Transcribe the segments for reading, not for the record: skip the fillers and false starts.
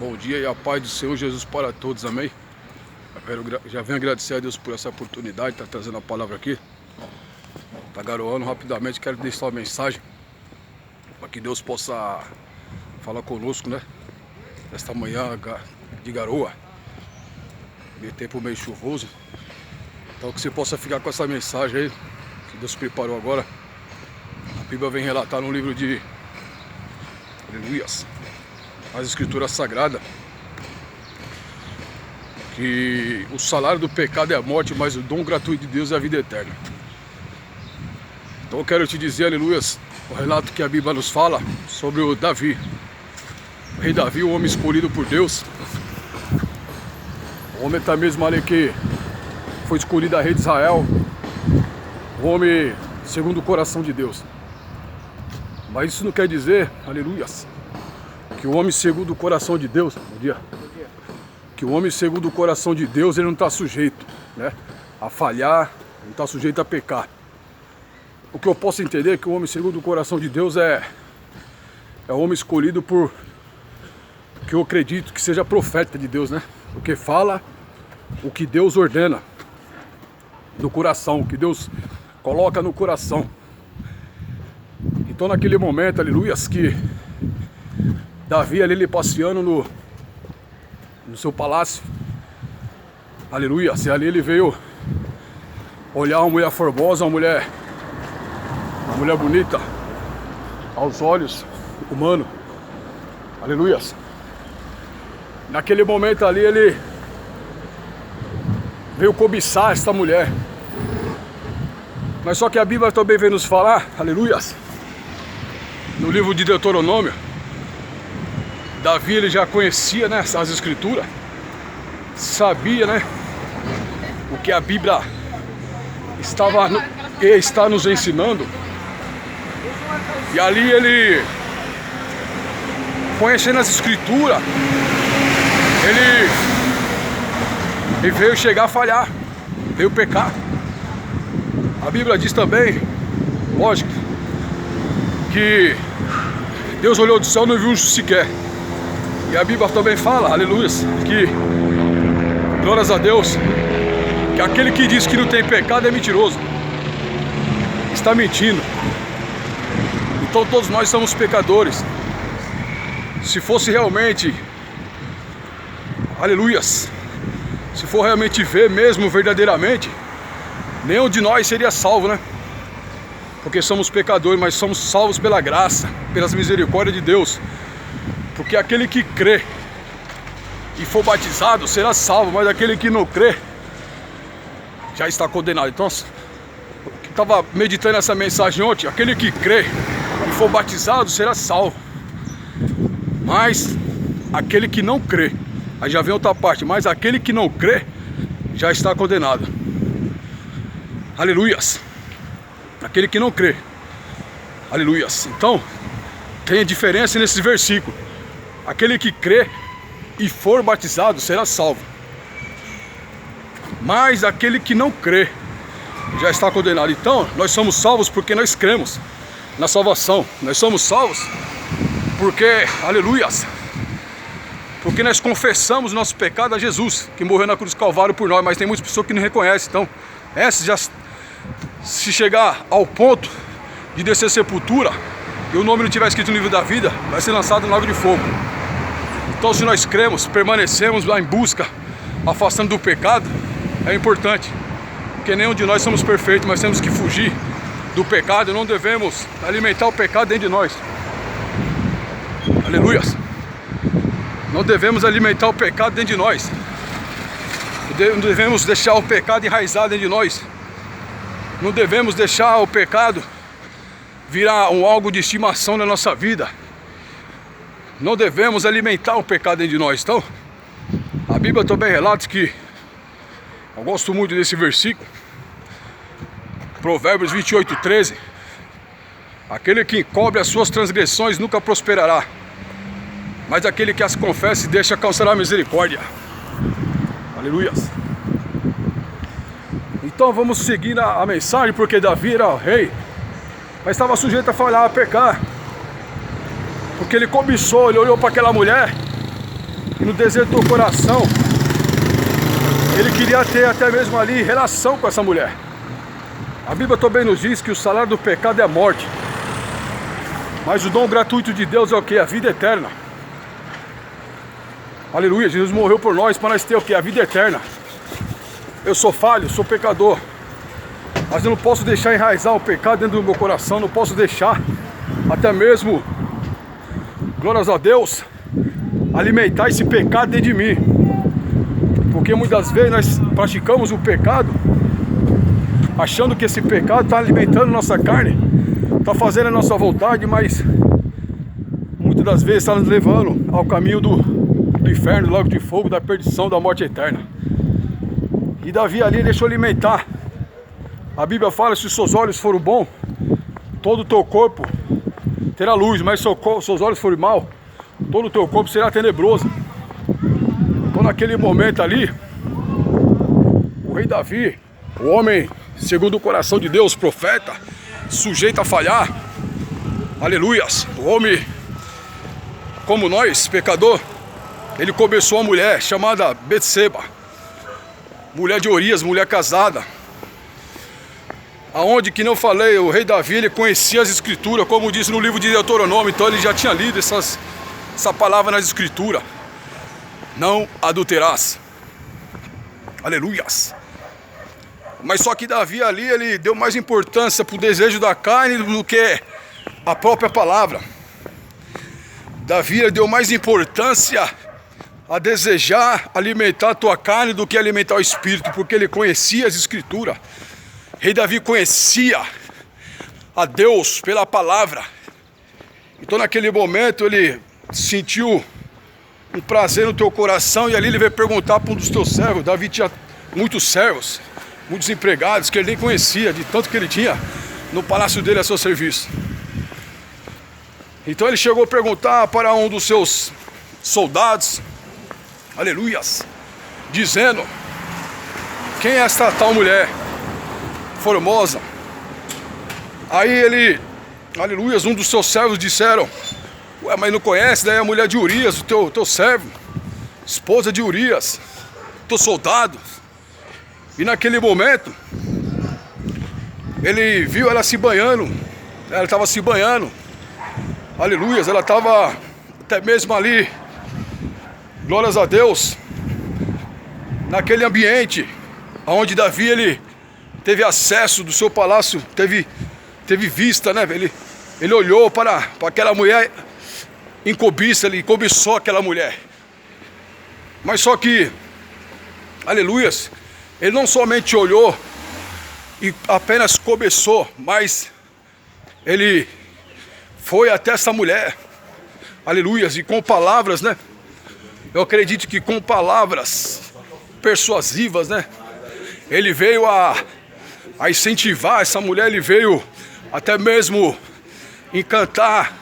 Bom dia e a paz do Senhor Jesus para todos, amém? Já venho agradecer a Deus por essa oportunidade, tá trazendo a palavra aqui. Tá garoando rapidamente, quero deixar uma mensagem para que Deus possa falar conosco, né? Esta manhã de garoa, meio tempo meio chuvoso. Então que você possa ficar com essa mensagem aí, que Deus preparou agora. A Bíblia vem relatar no livro de Aleluias, as Escrituras Sagradas, que o salário do pecado é a morte, mas o dom gratuito de Deus é a vida eterna. Então eu quero te dizer, aleluias, o relato que a Bíblia nos fala sobre o Davi, o rei Davi, o homem escolhido por Deus. O homem tá mesmo ali que foi escolhido a rei de Israel, o homem segundo o coração de Deus. Mas isso não quer dizer, aleluias, que o homem segundo o coração de Deus, bom dia, que o homem segundo o coração de Deus, ele não está sujeito, né, a falhar, não está sujeito a pecar. O que eu posso entender é que o homem segundo o coração de Deus é o homem escolhido por, que eu acredito que seja profeta de Deus, né, porque fala o que Deus ordena no coração, o que Deus coloca no coração. Então naquele momento, aleluias, que Davi ali passeando no seu palácio, aleluia, e ali ele veio olhar uma mulher formosa, uma mulher bonita aos olhos humanos, aleluia. Naquele momento ali ele veio cobiçar esta mulher, mas só que a Bíblia também vem nos falar, aleluia, no livro de Deuteronômio, Davi ele já conhecia, né, as escrituras, sabia, né, o que a Bíblia está nos ensinando. E ali ele, conhecendo as escrituras, ele veio chegar a falhar, veio pecar. A Bíblia diz também, lógico, que Deus olhou do céu e não viu um sequer. E a Bíblia também fala, aleluia, que, glórias a Deus, que aquele que diz que não tem pecado é mentiroso, está mentindo. Então todos nós somos pecadores. Se fosse realmente, aleluias, se for realmente ver mesmo verdadeiramente, nenhum de nós seria salvo, né? Porque somos pecadores, mas somos salvos pela graça, pelas misericórdias de Deus. Porque aquele que crê e for batizado será salvo, mas aquele que não crê já está condenado. Então, eu estava meditando essa mensagem ontem, aquele que crê e for batizado será salvo, mas aquele que não crê, aí já vem outra parte, mas aquele que não crê já está condenado. Aleluias. Aquele que não crê, aleluias. Então, tem a diferença nesse versículo. Aquele que crê e for batizado será salvo, mas aquele que não crê já está condenado. Então, nós somos salvos porque nós cremos na salvação. Nós somos salvos porque, aleluias, porque nós confessamos nosso pecado a Jesus, que morreu na cruz do Calvário por nós. Mas tem muitas pessoas que não reconhecem. Então, se chegar ao ponto de descer a sepultura e o nome não estiver escrito no livro da vida, vai ser lançado no lago de fogo. Então, se nós cremos, permanecemos lá em busca, afastando do pecado, é importante, porque nenhum de nós somos perfeitos, mas temos que fugir do pecado. Não devemos alimentar o pecado dentro de nós, aleluia. Não devemos alimentar o pecado dentro de nós, não devemos deixar o pecado enraizado dentro de nós, não devemos deixar o pecado virar algo de estimação na nossa vida. Não devemos alimentar o pecado dentro de nós. Então, a Bíblia também relata que, eu gosto muito desse versículo, Provérbios 28:13, aquele que encobre as suas transgressões nunca prosperará, mas aquele que as confessa e deixa alcançar a misericórdia. Aleluia. Então vamos seguir a mensagem, porque Davi era o rei, mas estava sujeito a falhar, a pecar. Porque ele cobiçou, ele olhou para aquela mulher E no desejo do teu coração, ele queria ter até mesmo ali relação com essa mulher. A Bíblia também nos diz que o salário do pecado é a morte. Mas o dom gratuito de Deus é o que? A vida eterna. Aleluia, Jesus morreu por nós para nós ter o que? A vida eterna. Eu sou falho, sou pecador. Mas eu não posso deixar enraizar o pecado dentro do meu coração. Não posso deixar até mesmo, glórias a Deus, alimentar esse pecado dentro de mim. Porque muitas vezes nós praticamos o pecado achando que esse pecado está alimentando nossa carne, está fazendo a nossa vontade, mas muitas das vezes está nos levando ao caminho do inferno, do lago de fogo, da perdição, da morte eterna. E Davi ali deixou alimentar. A Bíblia fala: se os seus olhos forem bons, todo o teu corpo terá luz, mas se os seus olhos forem maus, todo o teu corpo será tenebroso. Então naquele momento ali, o rei Davi, o homem segundo o coração de Deus, profeta, sujeito a falhar, aleluias, o homem como nós, pecador, ele começou uma mulher chamada Betseba, mulher de Urias, mulher casada, aonde, que não falei, o rei Davi, ele conhecia as escrituras, como diz no livro de Deuteronômio, então ele já tinha lido essa palavra nas escrituras: não adulterás, aleluias. Mas só que Davi ali, ele deu mais importância para o desejo da carne do que a própria palavra. Davi, ele deu mais importância a desejar alimentar a tua carne do que alimentar o espírito, porque ele conhecia as escrituras. Rei Davi conhecia a Deus pela palavra. Então naquele momento ele sentiu um prazer no teu coração, e ali ele veio perguntar para um dos teus servos. Davi tinha muitos servos, muitos empregados que ele nem conhecia, de tanto que ele tinha no palácio dele a seu serviço. Então ele chegou a perguntar para um dos seus soldados, aleluias, dizendo: quem é esta tal mulher formosa? Aí ele, aleluias, um dos seus servos disseram: ué, mas não conhece? Daí a mulher de Urias, o teu servo, esposa de Urias, teu soldado. E naquele momento, ele viu ela se banhando, ela estava se banhando, aleluias, ela estava até mesmo ali, glórias a Deus, naquele ambiente onde Davi, ele teve acesso do seu palácio, teve vista, né? Ele olhou para aquela mulher em cobiça, ele cobiçou aquela mulher. Mas só que, aleluias, ele não somente olhou e apenas cobiçou, mas ele foi até essa mulher, aleluias, e com palavras, né? Eu acredito que com palavras persuasivas, né? Ele veio a incentivar essa mulher, ele veio até mesmo encantar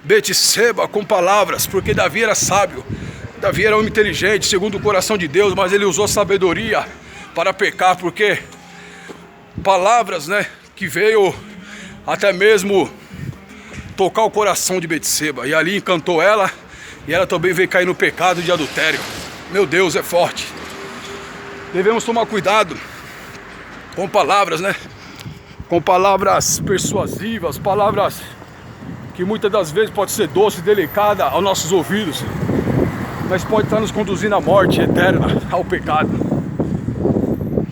Betseba com palavras, porque Davi era sábio, Davi era homem inteligente, segundo o coração de Deus, mas ele usou sabedoria para pecar, porque palavras, né, que veio até mesmo tocar o coração de Betseba, e ali encantou ela, e ela também veio cair no pecado de adultério. Meu Deus, é forte. Devemos tomar cuidado com palavras, né? Com palavras persuasivas, palavras que muitas das vezes pode ser doce e delicada aos nossos ouvidos, mas pode estar nos conduzindo à morte eterna, ao pecado.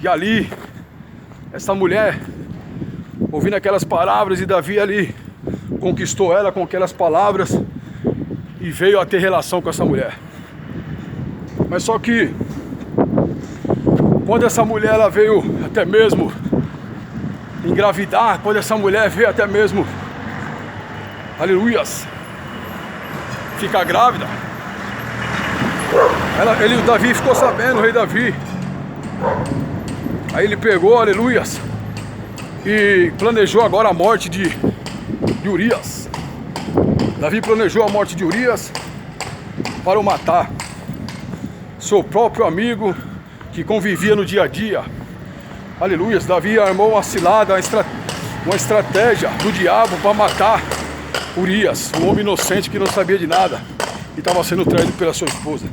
E ali, essa mulher, ouvindo aquelas palavras, e Davi ali conquistou ela com aquelas palavras e veio a ter relação com essa mulher. Mas só que quando essa mulher, ela veio até mesmo engravidar, quando essa mulher veio até mesmo, aleluias, ficar grávida, o Davi ficou sabendo, o rei Davi. Aí ele pegou, aleluias, e planejou agora a morte de Urias. Davi planejou a morte de Urias para o matar. Seu próprio amigo que convivia no dia a dia. Aleluias, Davi armou uma cilada, uma estratégia do diabo para matar Urias, um homem inocente que não sabia de nada. e estava sendo traído pela sua esposa.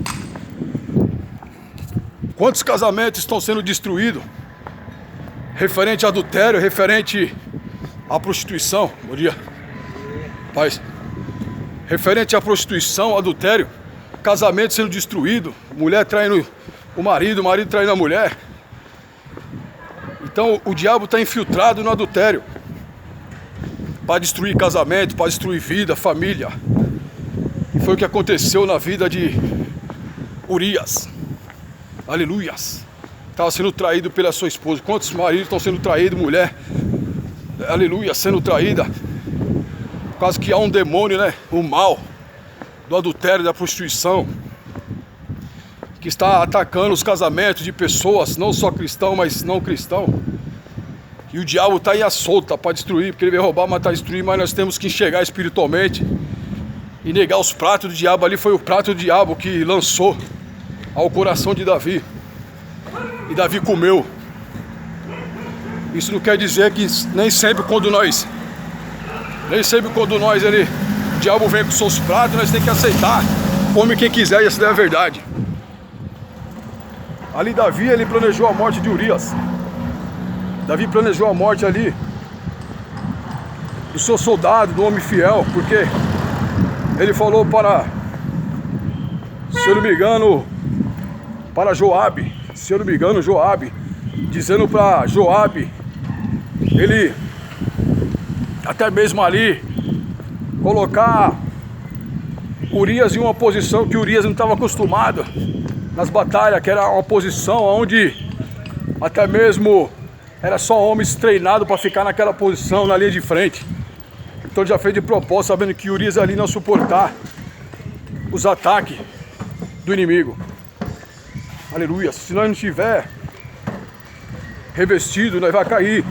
Quantos casamentos estão sendo destruídos referente a adultério, referente à prostituição? Bom dia, paz. Referente à prostituição, adultério, casamento sendo destruído, mulher traindo o marido traindo a mulher. Então o diabo está infiltrado no adultério para destruir casamento, para destruir vida, família. E foi o que aconteceu na vida de Urias. Aleluias. Estava sendo traído pela sua esposa. Quantos maridos estão sendo traídos, mulher? Aleluia, sendo traída. Por causa que há um demônio, né? O mal do adultério, da prostituição, que está atacando os casamentos de pessoas, não só cristãos, mas não cristãos. E o diabo está aí à solta para destruir, porque ele veio roubar, matar, destruir, mas nós temos que enxergar espiritualmente e negar os pratos do diabo. Ali foi o prato do diabo que lançou ao coração de Davi. E Davi comeu. Isso não quer dizer que nem sempre quando nós o diabo vem com seus pratos, nós temos que aceitar. Come quem quiser, e essa é a verdade. Ali Davi, ele planejou a morte de Urias. Davi planejou a morte ali do seu soldado, do homem fiel, porque ele falou para, se eu não me engano, para Joabe, dizendo para Joabe, ele até mesmo ali colocar Urias em uma posição que Urias não estava acostumado nas batalhas, que era uma posição onde até mesmo era só homens treinados para ficar naquela posição, na linha de frente. Então ele já fez de propósito, sabendo que Urias ali não suportar os ataques do inimigo. Aleluia. Se nós não estiver revestido, nós vai cair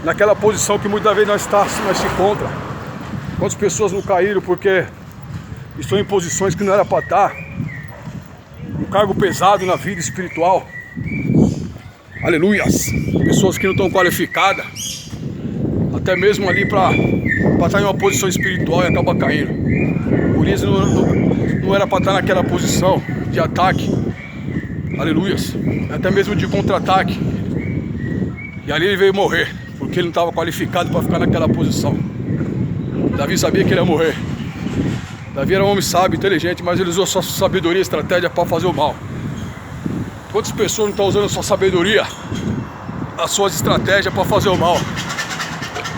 naquela posição que muitas vezes nós se encontra. Quantas pessoas não caíram porque estão em posições que não era para estar? Um cargo pesado na vida espiritual. Aleluias. Pessoas que não estão qualificadas, até mesmo ali para estar em uma posição espiritual, e acaba caindo. Urias não era para estar naquela posição de ataque. Aleluias. Até mesmo de contra-ataque. E ali ele veio morrer, porque ele não estava qualificado para ficar naquela posição. Davi sabia que ele ia morrer. Davi era um homem sábio, inteligente, mas ele usou sua sabedoria e estratégia para fazer o mal. Quantas pessoas não estão usando a sua sabedoria, as suas estratégias para fazer o mal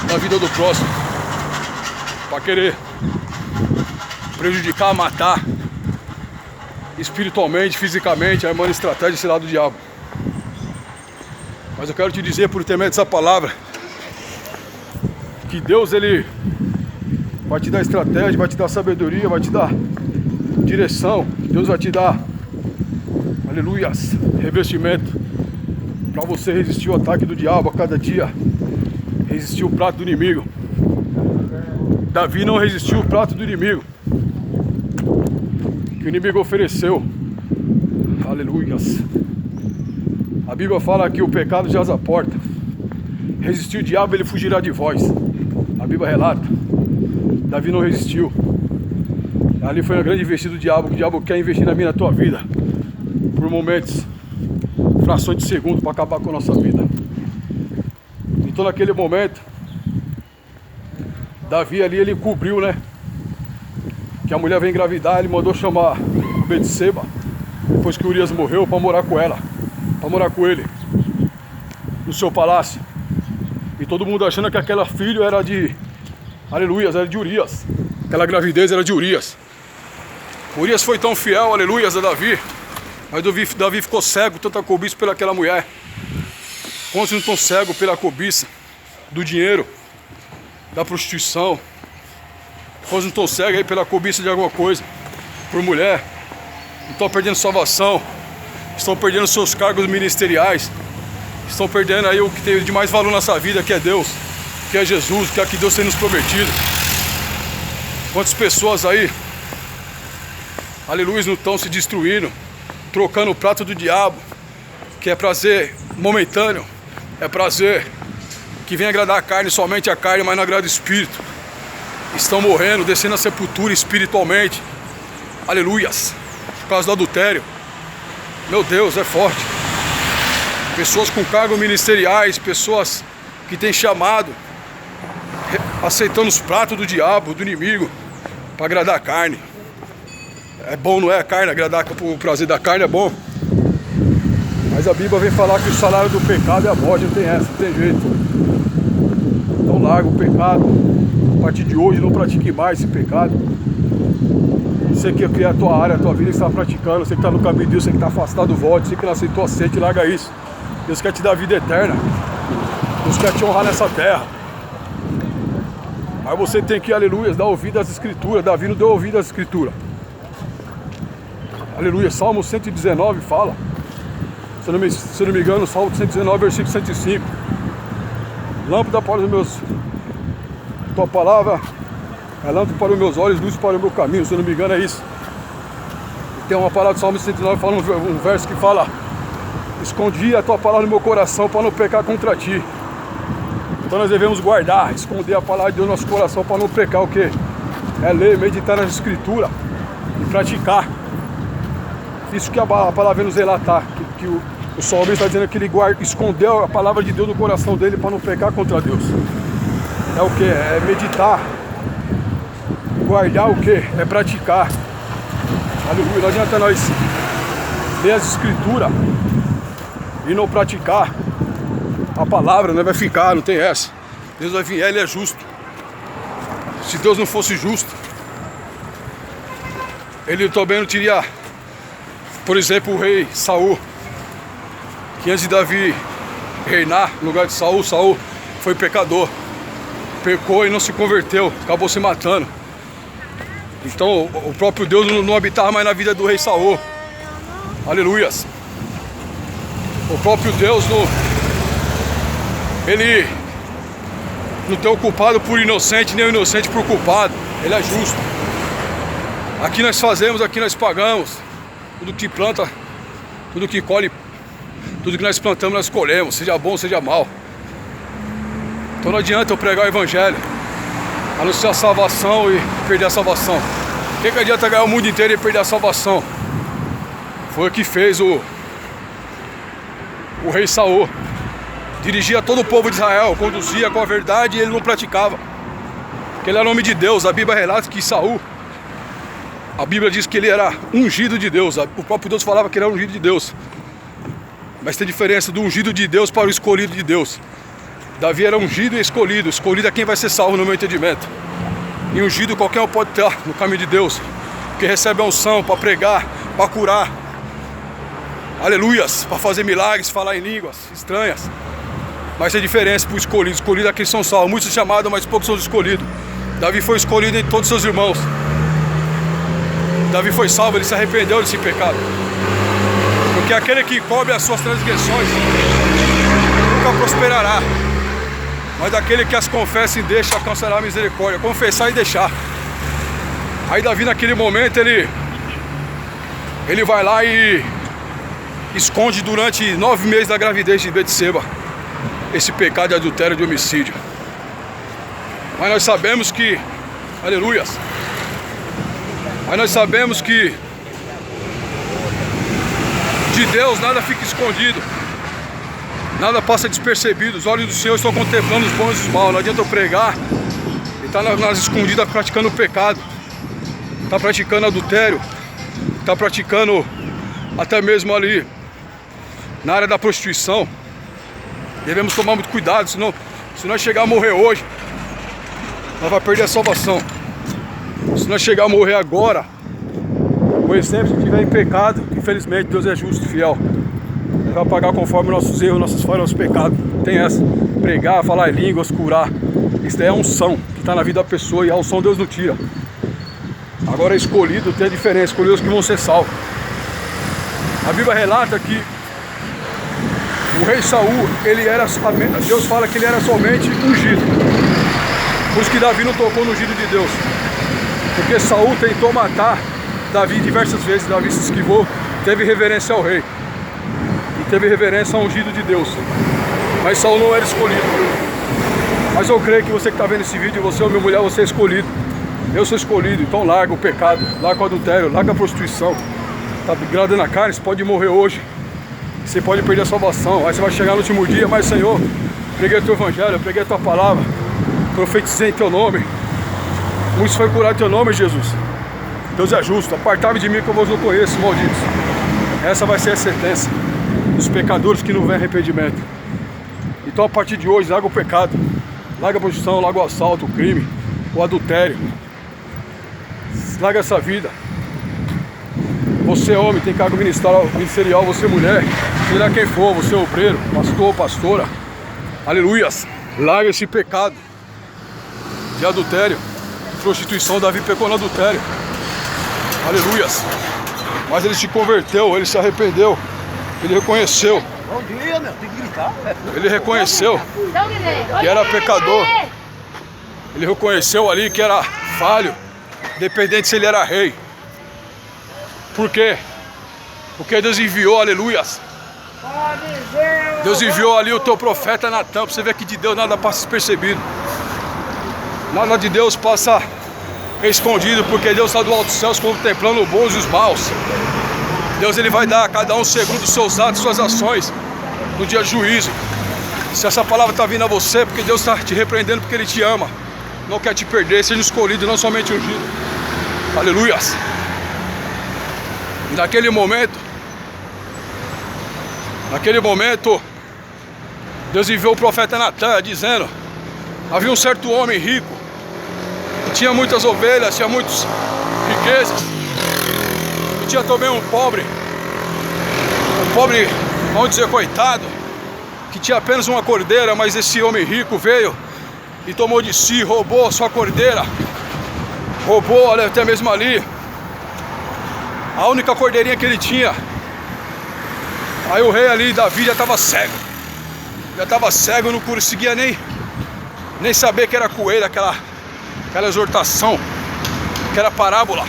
na vida do próximo, para querer prejudicar, matar espiritualmente, fisicamente, armando estratégia desse lado do diabo. Mas eu quero te dizer, por intermédio dessa palavra, que Deus, ele vai te dar estratégia, vai te dar sabedoria, vai te dar direção. Deus vai te dar, aleluias, revestimento para você resistir ao ataque do diabo a cada dia, resistir o prato do inimigo. Davi não resistiu o prato do inimigo que o inimigo ofereceu. Aleluias. A Bíblia fala que o pecado jaz à porta. Resistir o diabo, ele fugirá de vós. A Bíblia relata. Davi não resistiu. Ali foi uma grande investida do diabo. O diabo quer investir na minha, na tua vida, por momentos, frações de segundo, para acabar com a nossa vida. Então naquele momento, Davi ali, ele cobriu, né, que a mulher veio engravidar. Ele mandou chamar Betseba, depois que Urias morreu, para morar com ela, para morar com ele no seu palácio. E todo mundo achando que aquela filha era de, aleluias, era de Urias. Aquela gravidez era de Urias. Urias foi tão fiel, aleluias, a Davi, mas Davi ficou cego, tanta cobiça pelaquela mulher. Quantos não estão cegos pela cobiça do dinheiro, da prostituição? Quantos não estão cegos aí pela cobiça de alguma coisa, por mulher? Não estão perdendo salvação, estão perdendo seus cargos ministeriais, estão perdendo aí o que tem de mais valor nessa vida, que é Deus, que é Jesus, que é o que Deus tem nos prometido. Quantas pessoas aí, aleluia, não estão se destruindo, trocando o prato do diabo, que é prazer momentâneo, é prazer que vem agradar a carne, somente a carne, mas não agrada o espírito. Estão morrendo, descendo a sepultura espiritualmente, Aleluias. Por causa do adultério. Meu Deus, é forte. Pessoas com cargos ministeriais, pessoas que têm chamado, aceitando os pratos do diabo, do inimigo, para agradar a carne. É bom, não é? A carne, agradar o prazer da carne é bom. Mas a Bíblia vem falar que o salário do pecado é a morte, não tem essa, não tem jeito. Então larga o pecado. A partir de hoje não pratique mais esse pecado. Você que é a tua área, a tua vida está praticando, você que está no caminho de Deus, você que está afastado do voto, você que não aceitou, aceite e larga isso. Deus quer te dar vida eterna. Deus quer te honrar nessa terra. Mas você tem que, aleluia, dar ouvido às escrituras. Davi não deu ouvido às escrituras. Aleluia, Salmo 119 fala. Se eu não me engano, Salmo 119, versículo 105. Lâmpada para os meus... Tua palavra é lâmpada para os meus olhos, luz para o meu caminho. Se eu não me engano é isso. Tem uma palavra do Salmo 119, fala um verso que fala: escondi a tua palavra no meu coração para não pecar contra ti. Então nós devemos guardar, esconder a palavra de Deus no nosso coração para não pecar o quê? É ler, meditar nas escrituras e praticar. Isso que a palavra vem nos relatar, que o salmista está dizendo que ele escondeu a palavra de Deus no coração dele para não pecar contra Deus. É o que? É meditar. Guardar o que? É praticar. Aleluia. Não adianta nós ler as escrituras e não praticar a palavra, não vai ficar, não tem essa. Deus vai vir, ele é justo. Se Deus não fosse justo, ele também não teria, por exemplo, o rei Saul, que antes de Davi reinar no lugar de Saul, Saul foi pecador, pecou e não se converteu, acabou se matando. Então o próprio Deus não habitava mais na vida do rei Saul. Aleluias. O próprio Deus ele não tem o culpado por inocente, nem o inocente por culpado. Ele é justo. Aqui nós fazemos, aqui nós pagamos. Tudo que planta, tudo que colhe, tudo que nós plantamos nós colhemos, seja bom, seja mal. Então não adianta eu pregar o evangelho, anunciar a salvação e perder a salvação. O que adianta ganhar o mundo inteiro e perder a salvação? Foi o que fez o rei Saul. Dirigia todo o povo de Israel, conduzia com a verdade e ele não praticava. Porque ele era homem de Deus. A Bíblia relata que Saul, a Bíblia diz que ele era ungido de Deus. O próprio Deus falava que ele era ungido de Deus. Mas tem diferença do ungido de Deus para o escolhido de Deus. Davi era ungido e escolhido. Escolhido é quem vai ser salvo no meu entendimento. E ungido qualquer um pode estar no caminho de Deus, que recebe a unção para pregar, para curar. Aleluias, para fazer milagres, falar em línguas estranhas. Mas tem diferença para o escolhido. Escolhido é quem são salvos. Muitos são chamados, mas poucos são escolhidos. Davi foi escolhido entre todos os seus irmãos. Davi foi salvo, ele se arrependeu desse pecado. Porque aquele que cobre as suas transgressões nunca prosperará. Mas aquele que as confessa e deixa alcançará a misericórdia. Confessar e deixar. Aí Davi naquele momento ele vai lá e esconde durante 9 meses da gravidez de Betseba esse pecado de adultério, de homicídio. Mas nós sabemos que, aleluias, mas nós sabemos que de Deus nada fica escondido, nada passa despercebido. Os olhos do Senhor estão contemplando os bons e os maus. Não adianta eu pregar e estar nas escondidas praticando o pecado, está praticando adultério, está praticando até mesmo ali na área da prostituição. Devemos tomar muito cuidado, senão, se nós chegar a morrer hoje, nós vamos perder a salvação. Se nós chegar a morrer agora, o exemplo, se estiver em pecado, infelizmente Deus é justo e fiel. Ele vai pagar conforme nossos erros, nossas falhas, nossos pecados. Tem essa, pregar, falar em línguas, curar. Isso daí é unção que está na vida da pessoa e a unção Deus não tira. Agora escolhido tem a diferença, escolhidos que vão ser salvos. A Bíblia relata que o rei Saul, Deus fala que ele era somente ungido. Por isso que Davi não tocou no ungido de Deus. Porque Saul tentou matar Davi diversas vezes. Davi se esquivou, teve reverência ao rei. E teve reverência ao ungido de Deus. Mas Saul não era escolhido. Mas eu creio que você que está vendo esse vídeo, você ou minha mulher, você é escolhido. Eu sou escolhido, então larga o pecado, larga o adultério, larga a prostituição. Tá gradando a carne, você pode morrer hoje. Você pode perder a salvação. Aí você vai chegar no último dia, mas Senhor, preguei o teu evangelho, preguei a tua palavra, profetizei em teu nome. Muitos foi curado em teu nome, Jesus. Deus é justo, apartai-me de mim que eu vos não conheço, malditos. Essa vai ser a sentença dos pecadores que não vêm arrependimento. Então a partir de hoje, larga o pecado, larga a prostituição, larga o assalto, o crime, o adultério. Larga essa vida. Você homem tem cargo ministerial, você mulher, seja quem for, você obreiro, pastor, pastora. Aleluias. Larga esse pecado de adultério, prostituição. Davi pecou no adultério. Aleluias. Mas ele se converteu, ele se arrependeu, ele reconheceu. Bom dia, meu, tem que gritar. Ele reconheceu que era pecador. Ele reconheceu ali que era falho, dependente se ele era rei. Por quê? Porque Deus enviou, aleluias. Deus enviou ali o teu profeta Natan, pra você ver que de Deus nada passa despercebido. Nada de Deus passa escondido, porque Deus está do alto dos céus contemplando os bons e os maus. Deus ele vai dar a cada um segundo os seus atos, suas ações, no dia de juízo. Se essa palavra está vindo a você, porque Deus está te repreendendo, porque Ele te ama, não quer te perder, seja escolhido, não somente ungido. Aleluias. E naquele momento, Deus enviou o profeta Natan dizendo: havia um certo homem rico, que tinha muitas ovelhas, tinha muitas riquezas, e tinha também um pobre, vamos dizer coitado, que tinha apenas uma cordeira, mas esse homem rico veio e tomou de si, roubou a sua cordeira, roubou, olha, até mesmo ali, a única cordeirinha que ele tinha. Aí o rei ali, Davi, já estava cego. Não conseguia nem saber que era coelho, aquela exortação, aquela parábola.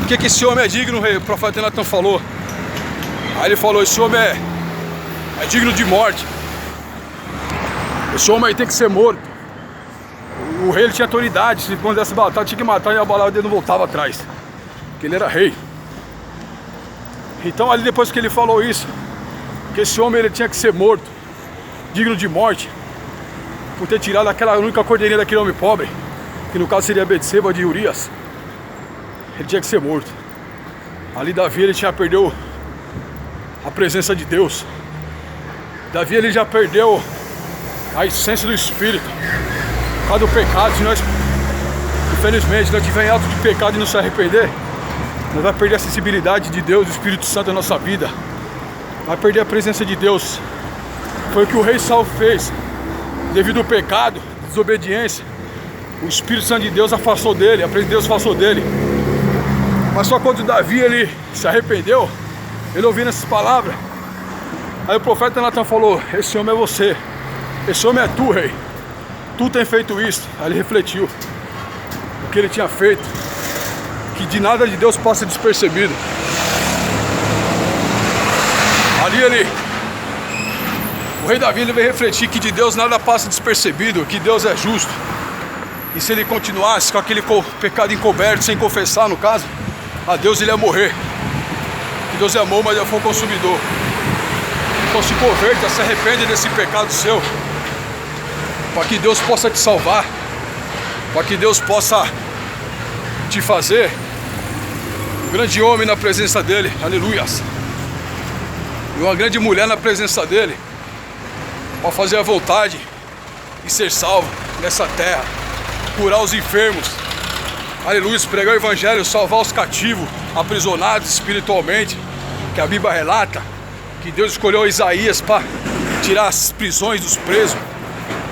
O que esse homem é digno, rei? O profeta Natan falou. Aí ele falou: esse homem é digno de morte. Esse homem aí tem que ser morto. O rei ele tinha autoridade, se quando desse batalha tinha que matar e a balada dele não voltava atrás, porque ele era rei. Então ali depois que ele falou isso, que esse homem ele tinha que ser morto, digno de morte, por ter tirado aquela única cordeirinha daquele homem pobre, que no caso seria Betseba de Urias, ele tinha que ser morto. Ali Davi ele já perdeu a presença de Deus. Davi ele já perdeu a essência do Espírito, por causa do pecado. Se nós, infelizmente, nós tivermos ato de pecado e não se arrepender, nós vamos perder a sensibilidade de Deus, do Espírito Santo na nossa vida. Vai perder a presença de Deus. Foi o que o rei Saul fez. Devido ao pecado, desobediência, o Espírito Santo de Deus afastou dele, a presença de Deus afastou dele. Mas só quando Davi ele se arrependeu, ele ouvindo essas palavras, aí o profeta Natan falou: esse homem é você, esse homem é tu, rei. Tu tem feito isso. Aí ele refletiu o que ele tinha feito, que de nada de Deus passa despercebido. Ali o rei Davi ele veio refletir que de Deus nada passa despercebido, que Deus é justo. E se ele continuasse com aquele pecado encoberto, sem confessar no caso, a Deus ele ia morrer. Que Deus é amor, mas ele foi o consumidor. Então se converta, se arrepende desse pecado seu, para que Deus possa te salvar, para que Deus possa te fazer um grande homem na presença dele, aleluias, e uma grande mulher na presença dele, para fazer a vontade e ser salvo nessa terra, curar os enfermos, aleluia, pregar o evangelho, salvar os cativos, aprisionados espiritualmente, que a Bíblia relata que Deus escolheu Isaías para tirar as prisões dos presos,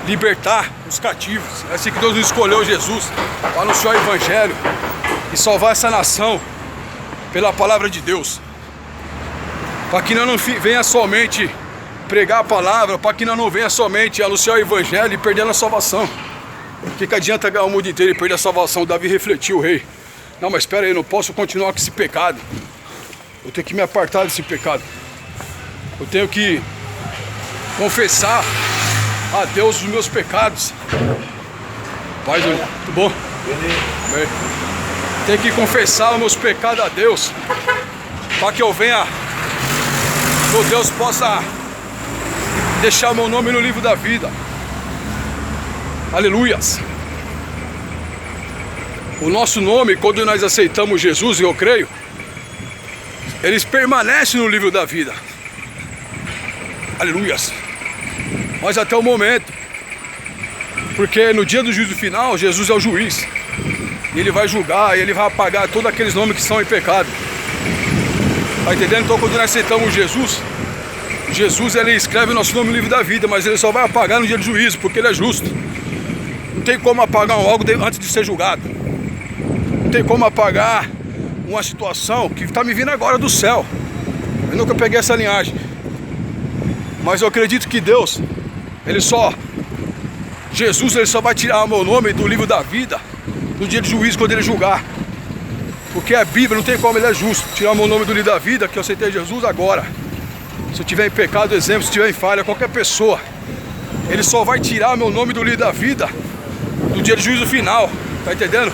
libertar os cativos. É assim que Deus nos escolheu Jesus, para anunciar o evangelho e salvar essa nação pela palavra de Deus, para que não venha somente pregar a palavra, para que não venha somente anunciar o evangelho e perder a salvação. O que adianta ganhar o mundo inteiro e perder a salvação? Davi refletiu, o rei: não, mas espera aí, eu não posso continuar com esse pecado, eu tenho que me apartar desse pecado, eu tenho que confessar a Deus os meus pecados. Pai, tudo bom? Amém. Tem que confessar os meus pecados a Deus, para que eu venha, meu Deus possa deixar meu nome no livro da vida. Aleluias. O nosso nome, quando nós aceitamos Jesus, e eu creio, eles permanecem no livro da vida. Aleluias. Mas até o momento, porque no dia do juízo final, Jesus é o juiz. E ele vai julgar, e ele vai apagar todos aqueles nomes que são em pecado. Tá entendendo? Então quando nós aceitamos Jesus, Jesus ele escreve o nosso nome no livro da vida, mas ele só vai apagar no dia do juízo, porque ele é justo. Não tem como apagar algo antes de ser julgado. Não tem como apagar uma situação que está me vindo agora do céu. Eu nunca peguei essa linhagem. Mas eu acredito que Deus, Jesus ele só vai tirar o meu nome do livro da vida no dia de juízo, quando ele julgar. Porque a Bíblia não tem como, ele é justo. Tirar o meu nome do livro da vida, que eu aceitei Jesus agora. Se eu tiver em pecado, exemplo, se tiver em falha, qualquer pessoa, ele só vai tirar meu nome do livro da vida no dia de juízo final. Tá entendendo?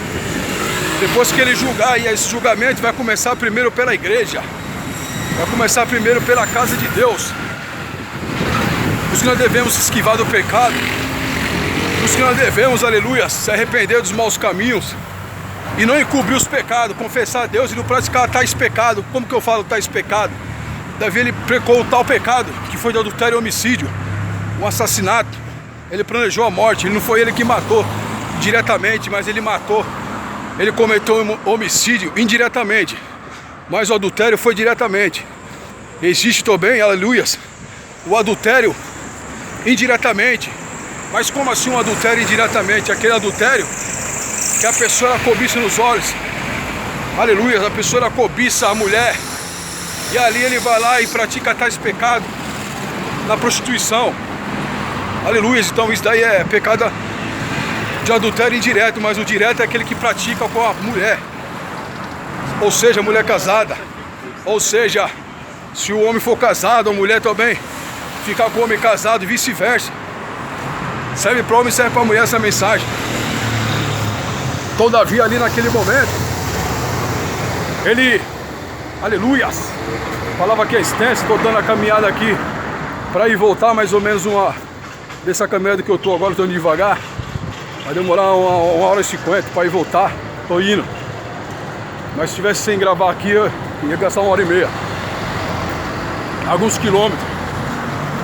Depois que ele julgar, e esse julgamento vai começar primeiro pela igreja. Vai começar primeiro pela casa de Deus. Por isso que nós devemos esquivar do pecado. Por isso que nós devemos, aleluia, se arrepender dos maus caminhos e não encobrir os pecados, confessar a Deus e não praticar tais pecados. Como que eu falo tais pecados? Davi ele pecou o tal pecado, que foi de adultério e homicídio, um assassinato. Ele planejou a morte, não foi ele que matou diretamente, mas ele matou. Ele cometeu um homicídio indiretamente, mas o adultério foi diretamente. Existe também, aleluias, o adultério indiretamente. Mas como assim um adultério indiretamente? Aquele adultério que a pessoa cobiça nos olhos. Aleluia, a pessoa cobiça a mulher. E ali ele vai lá e pratica tais pecados na prostituição. Aleluia, então isso daí é pecado de adultério indireto. Mas o direto é aquele que pratica com a mulher. Ou seja, a mulher casada. Ou seja, se o homem for casado, a mulher também ficar com o homem casado e vice-versa. Serve para o homem e serve para a mulher essa mensagem. Todavia ali naquele momento, ele, aleluias, falava que é extenso, estou dando a caminhada aqui para ir voltar mais ou menos dessa caminhada que eu estou agora, estou indo devagar. Vai demorar uma hora e 50 para ir voltar, estou indo. Mas se tivesse sem gravar aqui, eu ia gastar 1h30. Alguns quilômetros.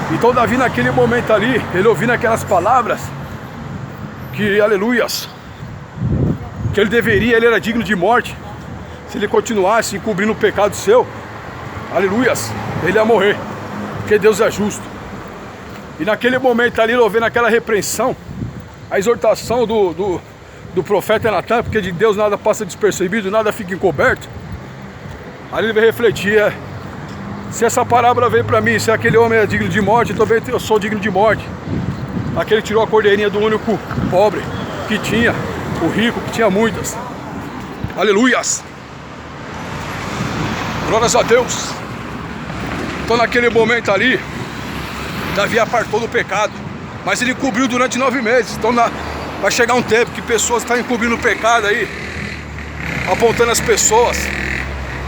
Então Davi naquele momento ali, ele ouvindo aquelas palavras, que aleluias, que ele era digno de morte, se ele continuasse encobrindo o pecado seu, aleluias, ele ia morrer, porque Deus é justo. E naquele momento ali, ele ouvindo aquela repreensão, a exortação do profeta Natan, porque de Deus nada passa despercebido, nada fica encoberto. Ali ele vai refletir, se essa palavra veio para mim, se aquele homem é digno de morte, também eu sou digno de morte. Aquele tirou a cordeirinha do único pobre que tinha, o rico que tinha muitas. Aleluias. Glórias a Deus. Então naquele momento ali, Davi apartou do pecado, mas ele cobriu durante 9 meses. Então vai chegar um tempo que pessoas estão encobrindo o pecado aí, apontando as pessoas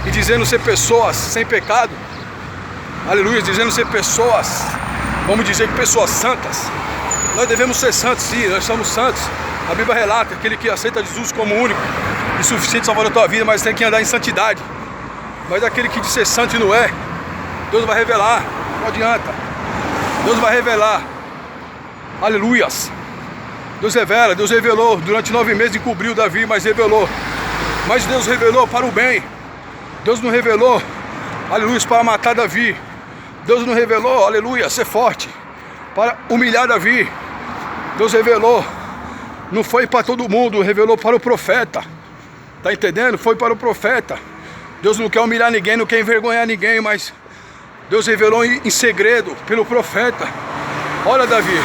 e dizendo ser pessoas sem pecado. Aleluia, dizendo ser pessoas, vamos dizer que pessoas santas. Nós devemos ser santos, sim, nós somos santos. A Bíblia relata aquele que aceita Jesus como único e suficiente salvador da tua vida, mas tem que andar em santidade. Mas aquele que diz ser santo e não é, Deus vai revelar, não adianta. Deus vai revelar. Aleluias. Deus revela, Deus revelou, durante 9 meses encobriu Davi, mas revelou. Mas Deus revelou para o bem. Deus não revelou, aleluia, para matar Davi. Deus não revelou, aleluia, ser forte, para humilhar Davi. Deus revelou, não foi para todo mundo, revelou para o profeta. Tá entendendo? Foi para o profeta. Deus não quer humilhar ninguém, não quer envergonhar ninguém, mas Deus revelou em segredo pelo profeta. Olha, Davi,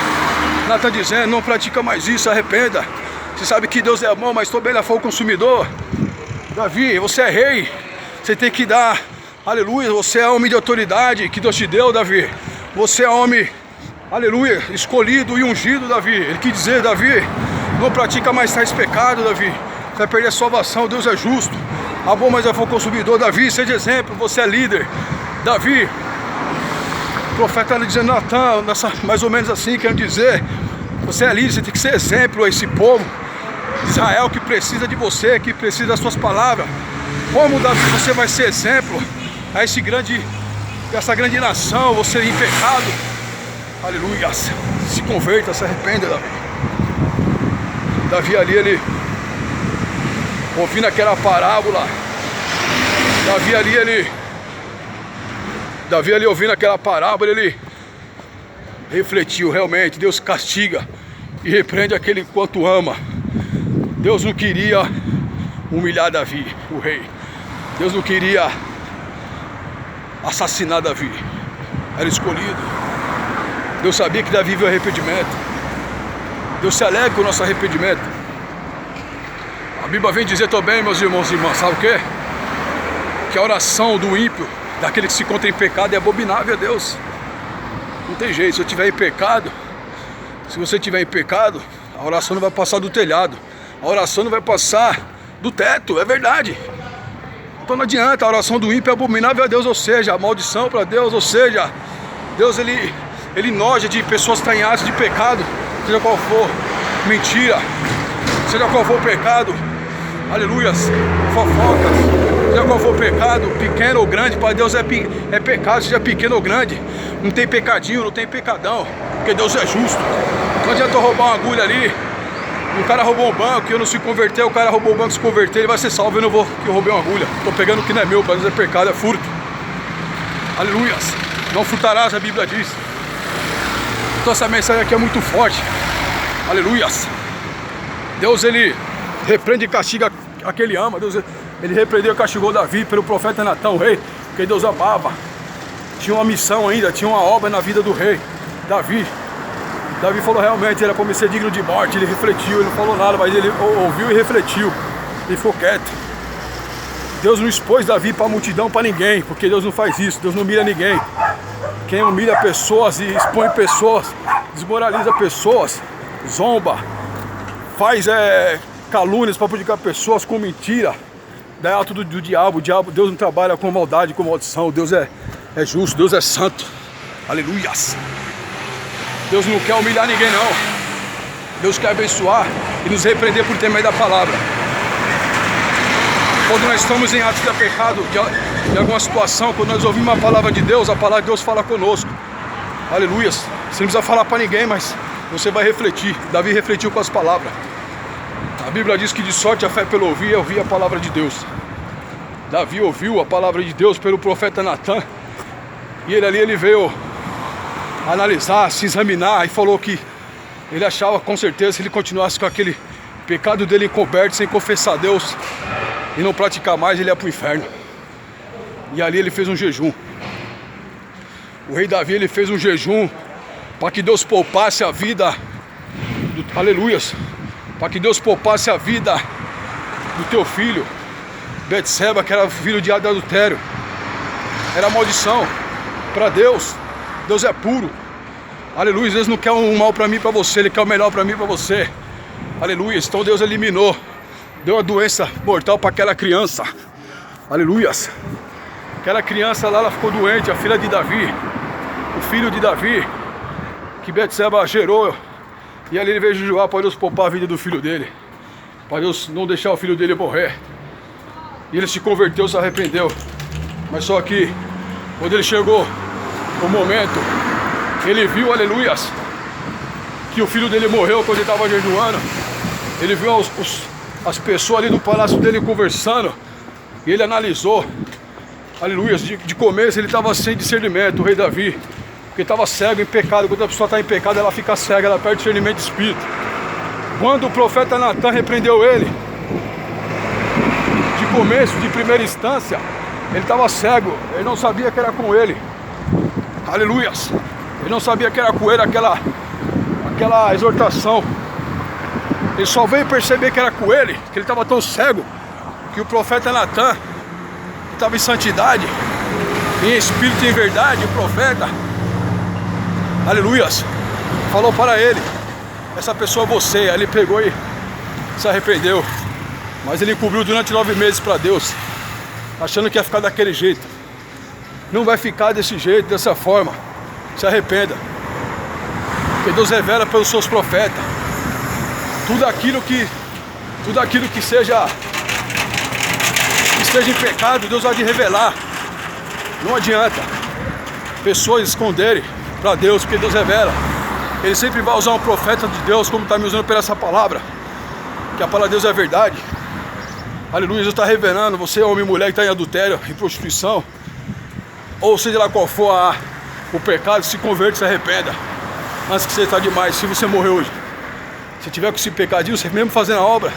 Natan dizendo, não pratica mais isso, arrependa. Você sabe que Deus é bom, mas também ele é fogo consumidor. Davi, você é rei, você tem que dar, aleluia, você é homem de autoridade que Deus te deu, Davi. Você é homem, aleluia, escolhido e ungido, Davi. Ele quis dizer, Davi, Não pratica mais tais pecados, Davi. Você vai perder a salvação, Deus é justo. Ah, bom, mas eu for consumidor. Davi, seja exemplo, você é líder. Davi, o profeta está dizendo, Natan, mais ou menos assim, querendo dizer, você é líder, você tem que ser exemplo a esse povo. Israel que precisa de você, que precisa das suas palavras. Como, Davi, você vai ser exemplo a essa grande nação, você em pecado. Aleluia. Se converta, se arrependa, Davi. Davi ali, ele ouvindo aquela parábola. Davi ali ouvindo aquela parábola, ele refletiu realmente. Deus castiga e repreende aquele quanto ama. Deus não queria humilhar Davi, o rei. Deus não queria assassinar Davi. Era escolhido. Deus sabia que Davi viu arrependimento. Deus se alegra com o nosso arrependimento. A Bíblia vem dizer também, meus irmãos e irmãs, sabe o quê? Que a oração do ímpio, daquele que se encontra em pecado, é abominável a Deus. Não tem jeito, se eu estiver em pecado, se você estiver em pecado, a oração não vai passar do telhado. A oração não vai passar do teto, é verdade. Então não adianta, a oração do ímpio é abominável a Deus, ou seja, a maldição para Deus, ou seja, Deus ele noja de pessoas que estão em atos de pecado, seja qual for, mentira, seja qual for o pecado, aleluias, fofocas, seja qual for o pecado, pequeno ou grande, para Deus é pecado, seja pequeno ou grande, não tem pecadinho, não tem pecadão, porque Deus é justo. Não adianta eu roubar uma agulha ali, o cara roubou um banco e eu não se converter, o cara roubou o banco e se converter, ele vai ser salvo, eu não vou, que eu roubei uma agulha, estou pegando o que não é meu, para Deus é pecado, é furto, aleluias, não furtarás, a Bíblia diz. Então essa mensagem aqui é muito forte, aleluias. Deus ele repreende e castiga a quem ele ama. Deus ele repreendeu e castigou Davi pelo profeta Natan, o rei, porque Deus amava. Tinha uma missão ainda, tinha uma obra na vida do rei Davi. Davi falou realmente, era para me ser digno de morte. Ele refletiu, ele não falou nada, mas ele ouviu e refletiu. Ele ficou quieto. Deus não expôs Davi para a multidão, para ninguém, porque Deus não faz isso, Deus não humilha ninguém. Quem humilha pessoas e expõe pessoas, desmoraliza pessoas, zomba, faz calúnias para prejudicar pessoas com mentira, dá ato do diabo. Deus não trabalha com maldade, com maldição. Deus é justo, Deus é santo, aleluias. Deus não quer humilhar ninguém não. Deus quer abençoar e nos repreender por intermédio da palavra. Quando nós estamos em atos de pecado, de alguma situação, quando nós ouvimos a palavra de Deus, a palavra de Deus fala conosco. Aleluias. Você não precisa falar para ninguém, mas você vai refletir. Davi refletiu com as palavras. A Bíblia diz que de sorte a fé pelo ouvir é ouvir a palavra de Deus. Davi ouviu a palavra de Deus pelo profeta Natan. E ele veio analisar, se examinar e falou que ele achava com certeza, se ele continuasse com aquele pecado dele encoberto, sem confessar a Deus e não praticar mais, ele ia para o inferno. E ali ele fez um jejum. O rei Davi, ele fez um jejum para que Deus poupasse a vida aleluias, para que Deus poupasse a vida do teu filho Betseba, que era filho de adultério. Era maldição para Deus. Deus é puro, aleluia. Deus não quer um mal para mim e para você, Ele quer o melhor para mim e para você, aleluia. Então Deus eliminou, deu a doença mortal para aquela criança, aleluias. Aquela criança lá, ela ficou doente, a filha de Davi, o filho de Davi, que Betseba gerou. E ali ele veio jejuar para Deus poupar a vida do filho dele, para Deus não deixar o filho dele morrer. E ele se converteu, se arrependeu. Mas só que quando ele chegou o momento, ele viu, aleluias, que o filho dele morreu quando ele estava jejuando. Ele viu as pessoas ali no palácio dele conversando. E ele analisou, aleluias, de começo ele estava sem discernimento, o rei Davi, porque estava cego em pecado. Quando a pessoa está em pecado, ela fica cega, ela perde discernimento de espírito. Quando o profeta Natan repreendeu ele, de começo, de primeira instância, ele estava cego, ele não sabia que era com ele, aleluias, ele não sabia que era com ele aquela exortação. Ele só veio perceber que era com ele, que ele estava tão cego, que o profeta Natan, que estava em santidade, em espírito e em verdade, o profeta, aleluias, falou para ele: essa pessoa é você. Aí ele pegou e se arrependeu, mas ele encobriu durante 9 meses para Deus, achando que ia ficar daquele jeito. Não vai ficar desse jeito, dessa forma. Se arrependa, porque Deus revela pelos seus profetas tudo aquilo que esteja em pecado. Deus vai te revelar. Não adianta pessoas esconderem para Deus, porque Deus revela. Ele sempre vai usar um profeta de Deus, como está me usando por essa palavra, que a palavra de Deus é a verdade. Aleluia. Deus está revelando. Você, homem e mulher que está em adultério, em prostituição, ou seja lá qual for o pecado, se converte, se arrependa antes que você está demais. Se você morrer hoje, se tiver com esse pecadinho, você mesmo fazendo a obra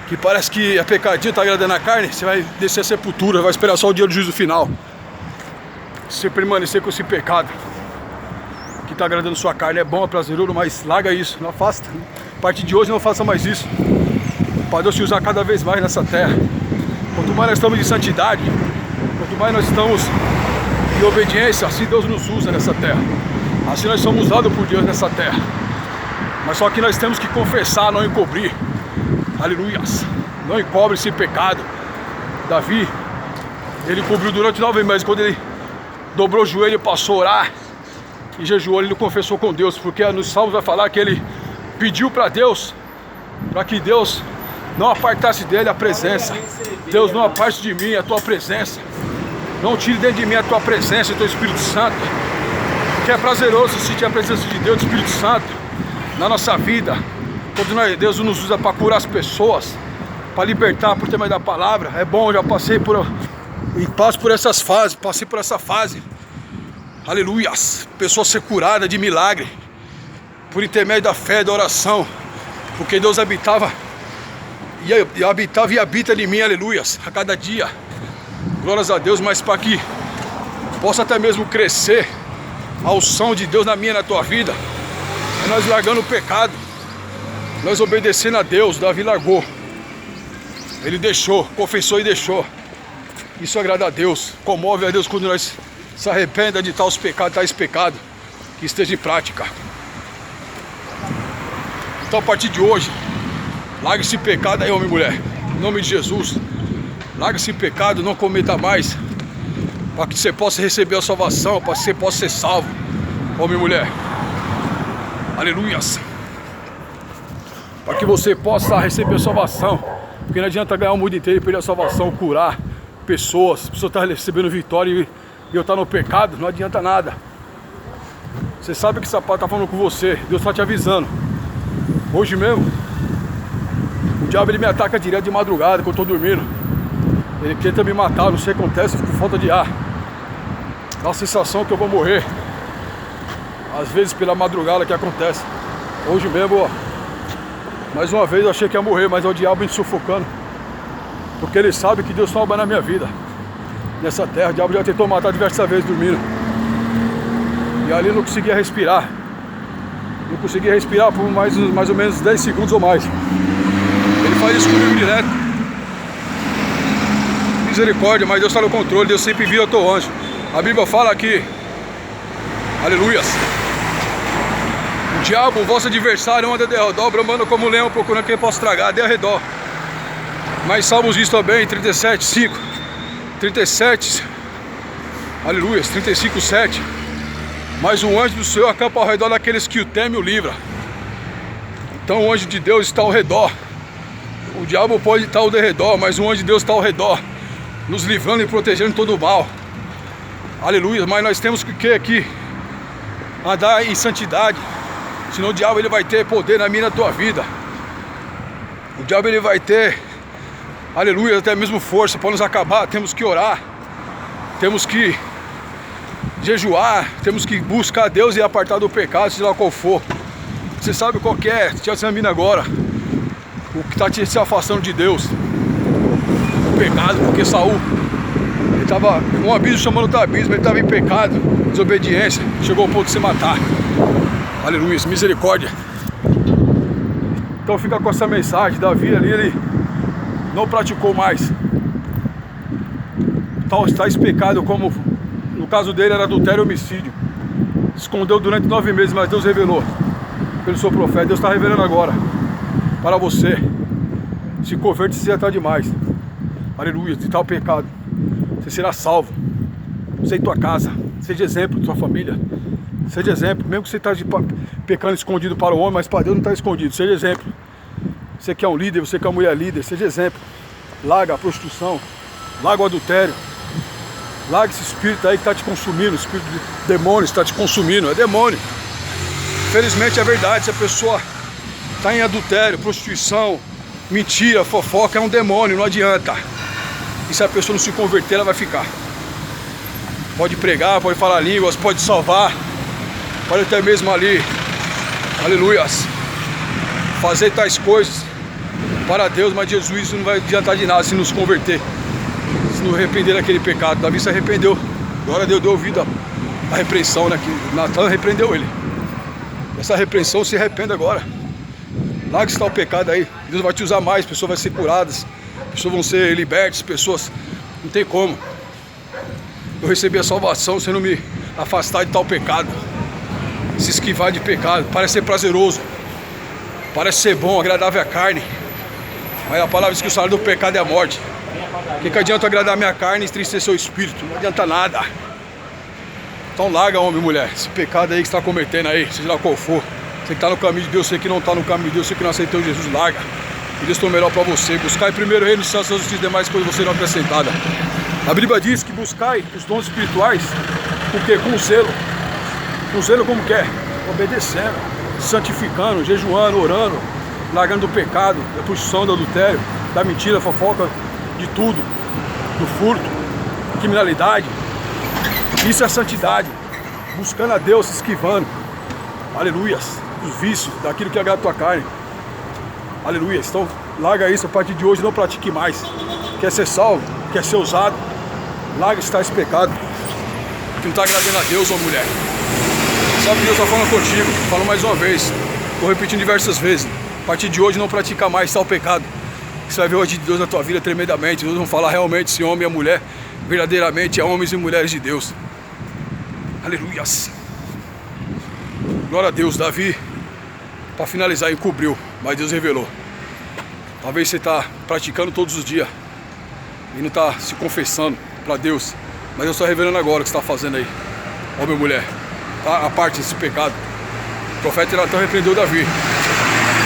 que parece que é pecadinho, está agradando a carne, você vai descer a sepultura, vai esperar só o dia do juízo final. Se você permanecer com esse pecado que está agradando sua carne, é bom, é prazeroso, mas larga isso, não afasta. A partir de hoje não faça mais isso, para Deus te usar cada vez mais nessa terra. Quanto mais nós estamos em santidade, quanto mais nós estamos em obediência, assim Deus nos usa nessa terra. Assim nós somos usados por Deus nessa terra. Mas só que nós temos que confessar, não encobrir. Aleluias. Não encobre esse pecado. Davi, ele cobriu durante 9 meses. Quando ele dobrou o joelho, passou a orar e jejuou, ele confessou com Deus, porque nos Salmos vai falar que ele pediu para Deus, para que Deus não apartasse dele a presença. Deus, não aparte de mim a tua presença. Não tire dentro de mim a tua presença, o teu Espírito Santo. Que é prazeroso sentir a presença de Deus, do Espírito Santo, na nossa vida. Quando Deus nos usa para curar as pessoas, para libertar por tema da palavra. É bom, eu já passei e passo por essas fases, passei por essa fase. Aleluias. Pessoa ser curada de milagre, por intermédio da fé, da oração. Porque Deus habitava e habita em mim, aleluias, a cada dia. Glórias a Deus, mas para que possa até mesmo crescer a unção de Deus na minha e na tua vida, é nós largando o pecado, nós obedecendo a Deus. Davi largou, ele deixou, confessou e deixou. Isso agrada a Deus, comove a Deus quando nós se arrependa de tais pecados que esteja em prática. Então a partir de hoje, larga esse pecado aí, homem e mulher, em nome de Jesus. Larga esse pecado, não cometa mais, para que você possa receber a salvação, para que você possa ser salvo, homem e mulher. Aleluias. Para que você possa receber a salvação, porque não adianta ganhar o mundo inteiro e perder a salvação, curar pessoas. A pessoa está recebendo vitória e eu estou no pecado, não adianta nada. Você sabe que esse sapato está falando com você, Deus está te avisando. Hoje mesmo, o diabo ele me ataca direto de madrugada, quando eu estou dormindo. Ele tenta me matar, não sei o que acontece, eu fico com falta de ar. Dá a sensação que eu vou morrer. Às vezes pela madrugada que acontece. Hoje mesmo, ó, mais uma vez eu achei que ia morrer, mas é o diabo me sufocando. Porque ele sabe que Deus está obra na minha vida. Nessa terra, o diabo já tentou matar diversas vezes dormindo. E ali eu não conseguia respirar. Não conseguia respirar por mais ou menos 10 segundos ou mais. Ele faz isso comigo direto. Misericórdia, mas Deus está no controle, Deus sempre vira o teu anjo. A Bíblia fala aqui, aleluias, o diabo, o vosso adversário, anda de redor, bramando como um leão, procurando quem possa tragar, de redor. Mas Salmos diz também, 37:5, 37, aleluias, 35:7, mas o anjo do Senhor acampa ao redor daqueles que o temem e o livra. Então o anjo de Deus está ao redor. O diabo pode estar ao redor, mas o anjo de Deus está ao redor, nos livrando e protegendo todo o mal. Aleluia. Mas nós temos que aqui andar em santidade, senão o diabo ele vai ter poder na minha e na tua vida. O diabo ele vai ter, aleluia, até mesmo força para nos acabar. Temos que orar, temos que jejuar, temos que buscar Deus e apartar do pecado, seja lá qual for. Você sabe qual que é, te examina agora o que está te se afastando de Deus. O pecado, porque Saul, ele estava um abismo chamando outro abismo, ele estava em pecado, desobediência, chegou ao ponto de se matar. Aleluia, misericórdia. Então fica com essa mensagem. Davi ali, ele não praticou mais tais pecados, como no caso dele era adultério e homicídio. Escondeu durante 9 meses, mas Deus revelou pelo seu profeta. Deus está revelando agora para você. Se converte, você já está demais. Aleluia, de tal pecado. Você será salvo. Você e tua casa. Seja exemplo de tua família. Seja exemplo. Mesmo que você está pecando escondido para o homem, mas para Deus não está escondido. Seja exemplo. Você que é um líder, você que é uma mulher líder. Seja exemplo. Larga a prostituição. Larga o adultério. Larga esse espírito aí que está te consumindo. O espírito de demônio está te consumindo. É demônio. Infelizmente é verdade. Se a pessoa está em adultério, prostituição, mentira, fofoca, é um demônio. Não adianta. E se a pessoa não se converter, ela vai ficar. Pode pregar, pode falar línguas, pode salvar. Pode até mesmo ali, aleluias, fazer tais coisas para Deus, mas Jesus não vai adiantar de nada se não se converter, se não arrepender daquele pecado. Davi se arrependeu. Glória a Deus, deu ouvido à repreensão, né? Que Natan repreendeu ele. Essa repreensão, se arrependa agora. Lá que está o pecado aí. Deus vai te usar mais, pessoas vão ser curadas, pessoas vão ser libertas, pessoas. Não tem como eu receber a salvação se eu não me afastar de tal pecado. Se esquivar de pecado. Parece ser prazeroso, parece ser bom, agradável à carne, mas a palavra diz que o salário do pecado é a morte. O que adianta agradar a minha carne e entristecer o espírito? Não adianta nada. Então larga, homem e mulher, esse pecado aí que você está cometendo aí, seja lá qual for. Você que está no caminho de Deus, você que não está no caminho de Deus, você que não aceitou Jesus, larga. E Deus tem o melhor para você. Buscai primeiro o reino dos céus, as justiça, demais coisas você não acrescentada. A Bíblia diz que buscai os dons espirituais, porque com zelo. Com zelo como quer? Obedecendo, santificando, jejuando, orando, largando do pecado, da prostituição, do adultério, da mentira, da fofoca, de tudo, do furto, criminalidade. Isso é santidade. Buscando a Deus, se esquivando. Aleluias. Dos vícios, daquilo que agrada a tua carne. Aleluias. Então larga isso a partir de hoje, não pratique mais. Quer ser salvo, quer ser usado, larga esse pecado que não está agradando a Deus, ou mulher. Sabe que Deus está falando contigo. Falo mais uma vez, estou repetindo diversas vezes. A partir de hoje não pratica mais tal pecado. Você vai ver hoje Deus na tua vida tremendamente. Deus vai falar realmente se homem e mulher verdadeiramente é homens e mulheres de Deus. Aleluias. Glória a Deus. Davi, para finalizar, encobriu, mas Deus revelou. Talvez você está praticando todos os dias e não está se confessando para Deus, mas Deus está revelando agora o que você está fazendo aí, homem e mulher, tá? A parte desse pecado. O profeta Natan repreendeu Davi.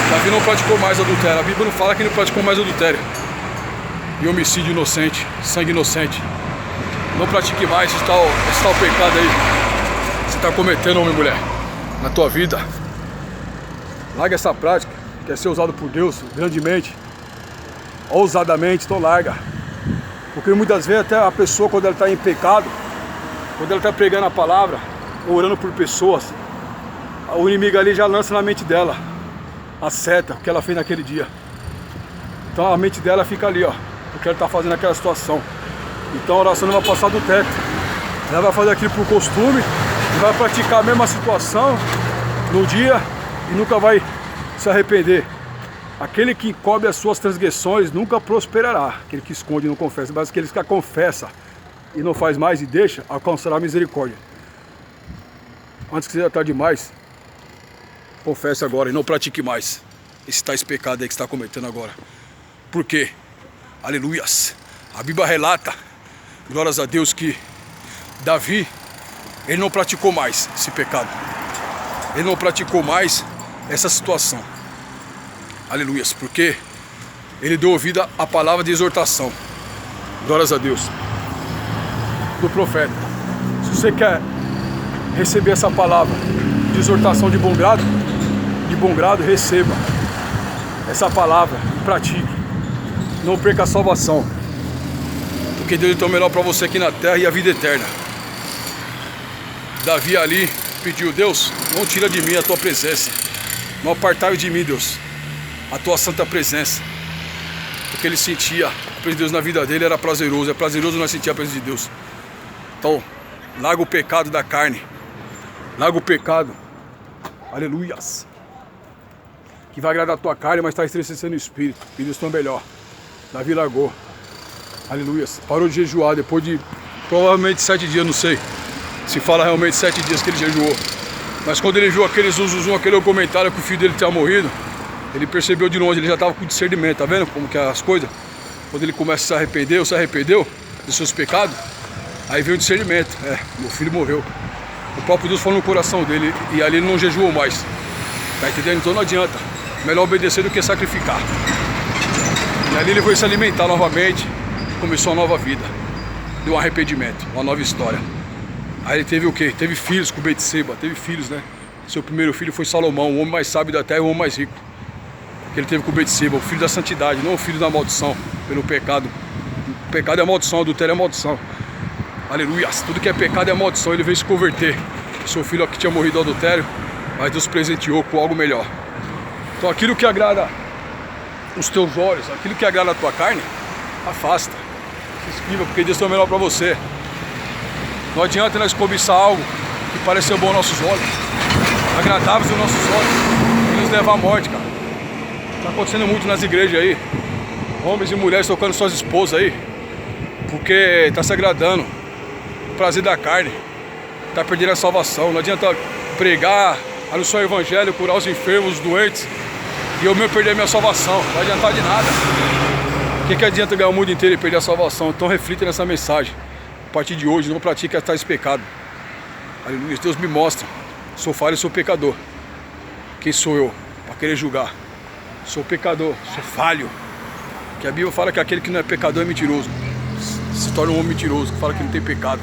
Davi não praticou mais adultério. A Bíblia não fala que ele não praticou mais adultério e homicídio inocente, sangue inocente. Não pratique mais esse tal pecado aí que você está cometendo, homem e mulher, na tua vida. Larga essa prática, quer ser usado por Deus grandemente, ousadamente, então larga. Porque muitas vezes até a pessoa, quando ela está em pecado, quando ela está pregando a palavra, orando por pessoas, o inimigo ali já lança na mente dela a seta, o que ela fez naquele dia. Então a mente dela fica ali, ó, o que ela está fazendo naquela situação. Então a oração não vai passar do teto. Ela vai fazer aquilo por costume, e vai praticar a mesma situação no dia e nunca vai se arrepender. Aquele que encobre as suas transgressões nunca prosperará. Aquele que esconde e não confessa, mas aquele que confessa e não faz mais e deixa, alcançará a misericórdia. Antes que seja tarde demais, confesse agora e não pratique mais esse pecado aí que você está cometendo agora. Por quê? Aleluias. A Bíblia relata, glórias a Deus, que Davi, ele não praticou mais esse pecado. Ele não praticou mais essa situação. Aleluias, porque ele deu ouvido à palavra de exortação. Glórias a Deus. Do profeta. Se você quer receber essa palavra de exortação de bom grado, receba essa palavra e pratique. Não perca a salvação. Porque Deus tem o melhor para você aqui na terra e a vida eterna. Davi ali pediu: Deus, não tira de mim a tua presença. Não apartai de mim, Deus, a tua santa presença. Porque ele sentia a presença de Deus na vida dele, era prazeroso. É prazeroso nós sentir a presença de Deus. Então, larga o pecado da carne. Larga o pecado. Aleluias. Que vai agradar a tua carne, mas está estressando o espírito. E Deus tem o melhor. Davi largou. Aleluias. Parou de jejuar depois de provavelmente 7 dias, não sei se fala realmente 7 dias que ele jejuou. Mas quando ele viu aquele zuzuzum, aquele comentário que o filho dele tinha morrido, Ele percebeu de longe, ele já estava com discernimento, tá vendo como que é as coisas? Quando ele começa a se arrependeu dos seus pecados, aí veio o discernimento. Meu filho morreu. O próprio Deus falou no coração dele e ali ele não jejuou mais. Tá entendendo? Então não adianta. Melhor obedecer do que sacrificar. E ali ele foi se alimentar novamente, começou uma nova vida. Deu um arrependimento, uma nova história. Aí ele teve o quê? Teve filhos com Betseba, teve filhos, né? Seu primeiro filho foi Salomão, o homem mais sábio da terra e o homem mais rico. Que ele teve com Betseba, o filho da santidade, não o filho da maldição, pelo pecado. O pecado é maldição, o adultério é maldição. Aleluia, tudo que é pecado é maldição, ele veio se converter. Seu filho aqui tinha morrido do adultério, mas Deus presenteou com algo melhor. Então aquilo que agrada os teus olhos, aquilo que agrada a tua carne, afasta. Se esquiva, porque Deus tem o melhor para você. Não adianta nós cobiçar algo que pareça bom aos nossos olhos, agradáveis aos nossos olhos, e nos levar à morte, cara. Tá acontecendo muito nas igrejas aí, homens e mulheres tocando suas esposas aí, porque tá se agradando o prazer da carne, tá perdendo a salvação. Não adianta pregar, anunciar o evangelho, curar os enfermos, os doentes, e eu mesmo perder a minha salvação. Não vai adiantar de nada. O que adianta ganhar o mundo inteiro e perder a salvação? Então reflita nessa mensagem. A partir de hoje não pratique tais pecados. Aleluia. Deus me mostra. Sou falho e sou pecador. Quem sou eu para querer julgar? Sou pecador, sou falho. Que a Bíblia fala que aquele que não é pecador é mentiroso. Se torna um homem mentiroso, que fala que não tem pecado.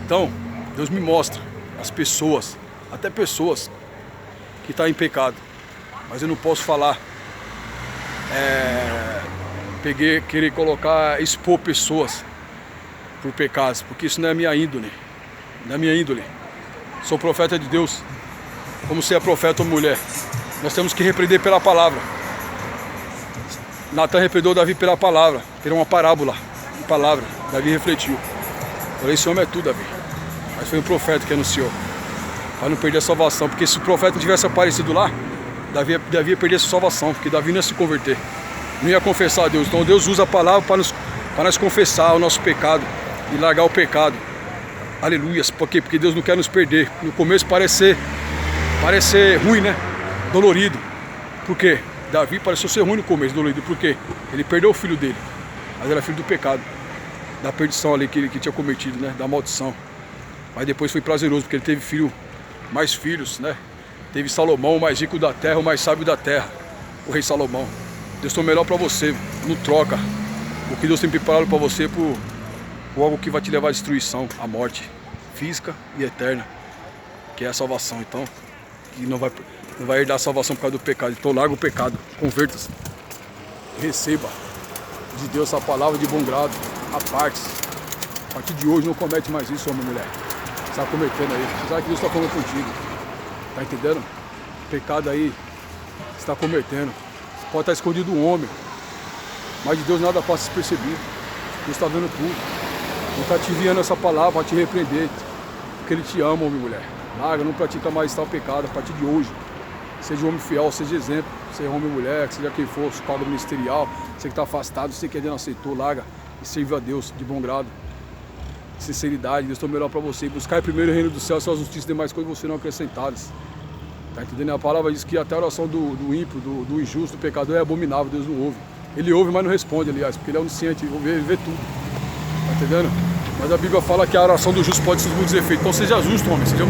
Então, Deus me mostra as pessoas, até pessoas que estão em pecado. Mas eu não posso falar, querer expor pessoas por pecados, porque isso não é minha índole. Não é minha índole. Sou profeta de Deus. Como você é profeta ou mulher, nós temos que repreender pela palavra. Natan repreendeu Davi pela palavra, pela uma parábola, uma palavra. Davi refletiu. Falei, esse homem é tudo, Davi. Mas foi o profeta que anunciou, para não perder a salvação. Porque se o profeta não tivesse aparecido lá, Davi ia perder a sua salvação, porque Davi não ia se converter, não ia confessar a Deus. Então Deus usa a palavra para nós confessar o nosso pecado e largar o pecado. Aleluia. Por quê? Porque Deus não quer nos perder. No começo parece ser ruim, né? Dolorido. Por quê? Davi pareceu ser ruim no começo, dolorido. Por quê? Ele perdeu o filho dele, mas era filho do pecado, da perdição ali que ele tinha cometido, né? Da maldição. Mas depois foi prazeroso, porque ele teve mais filhos, né? Teve Salomão, o mais rico da terra, o mais sábio da terra, o rei Salomão. Deus tem o melhor para você, não troca o que Deus tem preparado para você por algo que vai te levar à destruição, à morte física e eterna, que é a salvação. Então, que não vai herdar a salvação por causa do pecado. Então larga o pecado, converta-se, receba de Deus essa palavra de bom grado, aparte-se. A partir de hoje não comete mais isso, homem e mulher. Você está cometendo aí, você sabe que Deus está falando contigo. Tá entendendo? O pecado aí você está cometendo. Pode estar escondido um homem, mas de Deus nada passa despercebido. Deus está vendo tudo. Ele está te enviando essa palavra para te repreender, porque Ele te ama, homem e mulher. Larga, não pratica mais tal pecado a partir de hoje. Seja um homem fiel, seja exemplo, seja homem ou mulher, seja quem for, quadro ministerial, você que está afastado, você que ainda não aceitou, larga e sirva a Deus de bom grado. Sinceridade, Deus tem o melhor para você. Buscar primeiro o reino do céu, sua justiça e demais coisas você não acrescentadas. Tá entendendo? A palavra diz que até a oração do ímpio, do injusto, do pecador é abominável, Deus não ouve. Ele ouve, mas não responde, aliás, porque ele é onisciente, ele vê tudo. Tá entendendo? Mas a Bíblia fala que a oração do justo pode ser muitos efeitos. Então seja justo, homem, seja